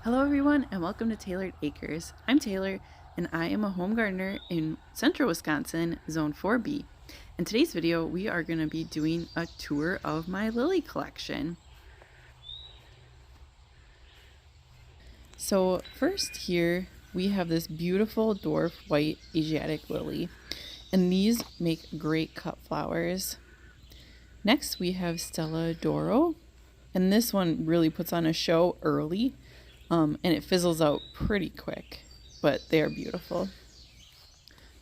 Hello everyone and welcome to Tailored Acres. I'm Taylor and I am a home gardener in central Wisconsin, zone 4B. In today's video, we are going to be doing a tour of my lily collection. So first here, we have this beautiful dwarf white Asiatic lily, and these make great cut flowers. Next we have Stella Doro, and this one really puts on a show early. And it fizzles out pretty quick, but they are beautiful.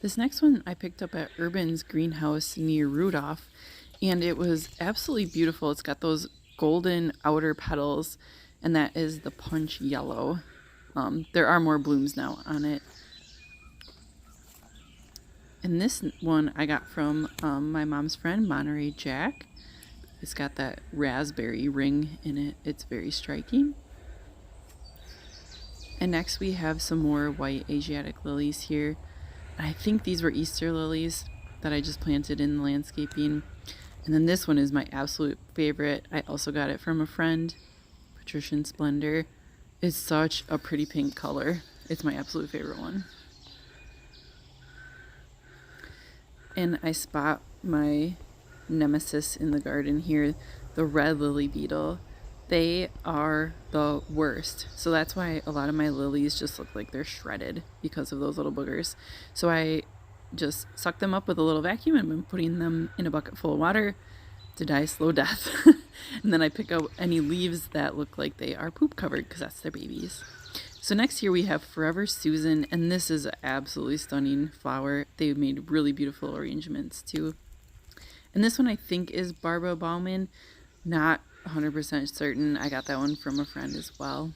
This next one I picked up at Urban's greenhouse near Rudolph, and it was absolutely beautiful. It's got those golden outer petals, and that is the punch yellow. There are more blooms now on it. And this one I got from my mom's friend, Monterey Jack. It's got that raspberry ring in it. It's very striking. And next we have some more white Asiatic lilies here. I think these were Easter lilies that I just planted in the landscaping. And then this one is my absolute favorite. I also got it from a friend, Patrician Splendor. It's such a pretty pink color. It's my absolute favorite one. And I spot my nemesis in the garden here, the red lily beetle. They are the worst. So that's why a lot of my lilies just look like they're shredded because of those little boogers. So I just suck them up with a little vacuum and I'm putting them in a bucket full of water to die a slow death. And then I pick up any leaves that look like they are poop covered because that's their babies. So next here we have Forever Susan, and this is an absolutely stunning flower. They made really beautiful arrangements too. And this one I think is Barbara Bauman, not 100% certain. I got that one from a friend as well.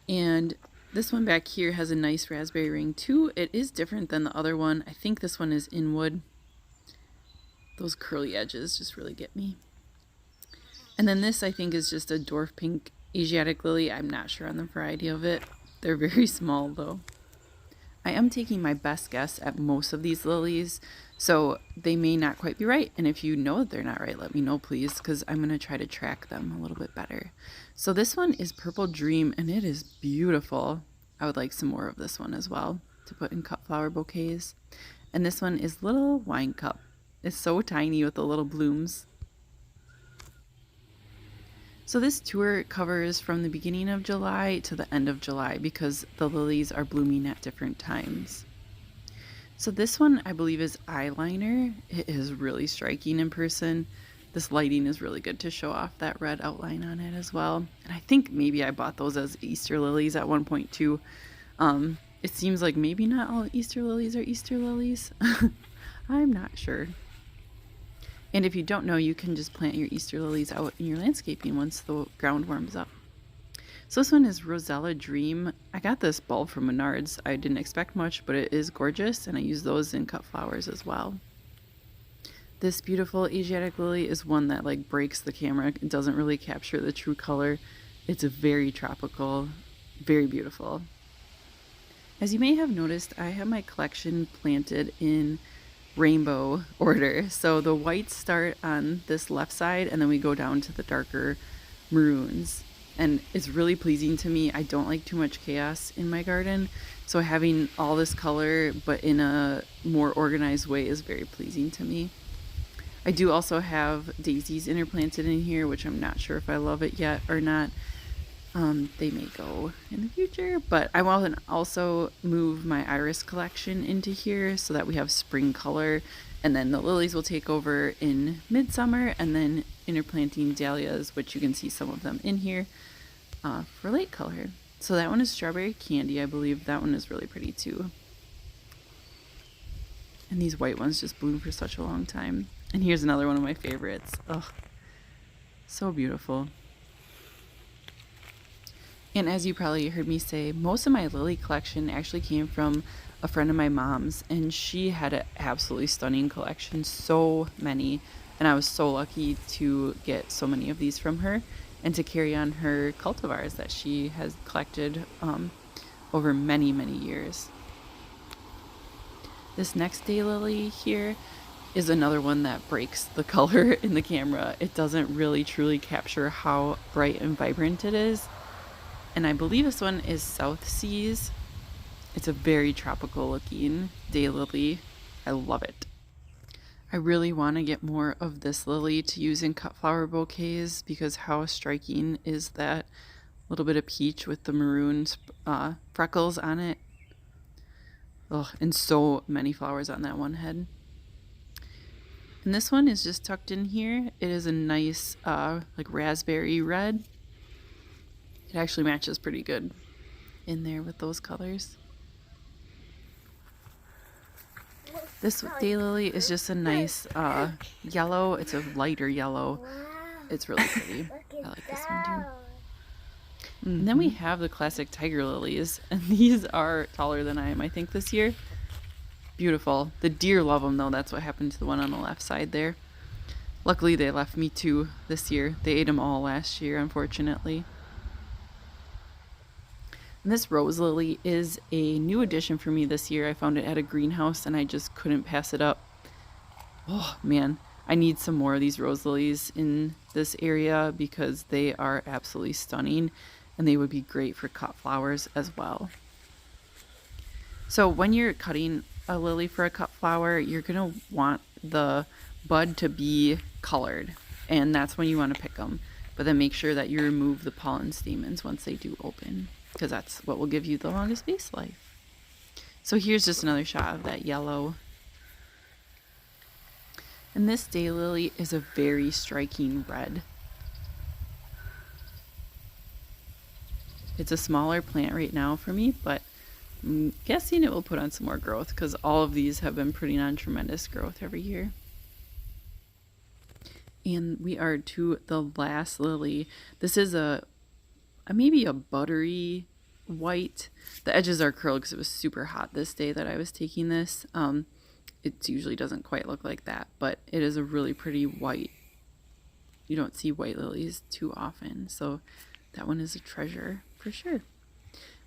And this one back here has a nice raspberry ring too. It is different than the other one. I think this one is in wood. Those curly edges just really get me. And then this I think is just a dwarf pink Asiatic lily. I'm not sure on the variety of it. They're very small though. I am taking my best guess at most of these lilies, so they may not quite be right. And if you know that they're not right, let me know please, because I'm going to try to track them a little bit better. So this one is Purple Dream, and it is beautiful. I would like some more of this one as well to put in cut flower bouquets. And this one is Little Wine Cup. It's so tiny with the little blooms. So this tour covers from the beginning of July to the end of July because the lilies are blooming at different times. So this one I believe is Eyeliner. It is really striking in person. This lighting is really good to show off that red outline on it as well. And I think maybe I bought those as Easter lilies at one point too. It seems like maybe not all Easter lilies are Easter lilies. I'm not sure. And if you don't know, you can just plant your Easter lilies out in your landscaping once the ground warms up. So this one is Rosella Dream. I got this bulb from Menards. I didn't expect much, but it is gorgeous, and I use those in cut flowers as well. This beautiful Asiatic lily is one that like breaks the camera. It doesn't really capture the true color. It's very tropical, very beautiful. As you may have noticed, I have my collection planted in rainbow order. So the whites start on this left side and then we go down to the darker maroons. And it's really pleasing to me. I don't like too much chaos in my garden. So having all this color but in a more organized way is very pleasing to me. I do also have daisies interplanted in here, which I'm not sure if I love it yet or not. They may go in the future, but I want to also move my iris collection into here so that we have spring color, and then the lilies will take over in midsummer, and then interplanting dahlias, which you can see some of them in here, for late color. So that one is Strawberry Candy. I believe that one is really pretty too. And these white ones just bloom for such a long time. And here's another one of my favorites. Oh, so beautiful. And as you probably heard me say, most of my lily collection actually came from a friend of my mom's, and she had an absolutely stunning collection, so many, and I was so lucky to get so many of these from her and to carry on her cultivars that she has collected over many, many years. This next Daylily here is another one that breaks the color in the camera. It doesn't really truly capture how bright and vibrant it is. And I believe this one is South Seas. It's a very tropical looking daylily. I love it. I really want to get more of this lily to use in cut flower bouquets because how striking is that little bit of peach with the maroon freckles on it. Oh, and so many flowers on that one head. And this one is just tucked in here. It is a nice like raspberry red. It actually matches pretty good in there with those colors. This daylily is just a nice yellow. It's a lighter yellow. It's really pretty. I like this one too. And then we have the classic tiger lilies, and these are taller than I am, I think, this year. Beautiful. The deer love them, though. That's what happened to the one on the left side there. Luckily, they left me two this year. They ate them all last year, unfortunately. And this rose lily is a new addition for me this year. I found it at a greenhouse, and I just couldn't pass it up. Oh, man. I need some more of these rose lilies in this area because they are absolutely stunning, and they would be great for cut flowers as well. So when you're cutting a lily for a cut flower, you're going to want the bud to be colored, and that's when you want to pick them. But then make sure that you remove the pollen stamens once they do open, because that's what will give you the longest vase life. So here's just another shot of that yellow. And this daylily is a very striking red. It's a smaller plant right now for me, but I'm guessing it will put on some more growth because all of these have been putting on tremendous growth every year. And we are to the last lily. This is maybe a buttery white. The edges are curled because it was super hot this day that I was taking this. It usually doesn't quite look like that, but it is a really pretty white. You don't see white lilies too often, so that one is a treasure for sure.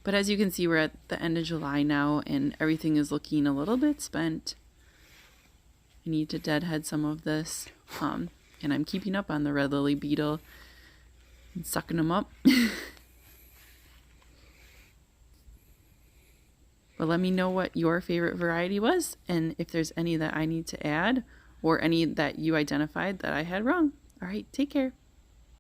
But as you can see, we're at the end of July now, and everything is looking a little bit spent. I need to deadhead some of this, and I'm keeping up on the red lily beetle and sucking them up. But let me know what your favorite variety was, and if there's any that I need to add, or any that you identified that I had wrong. All right, take care.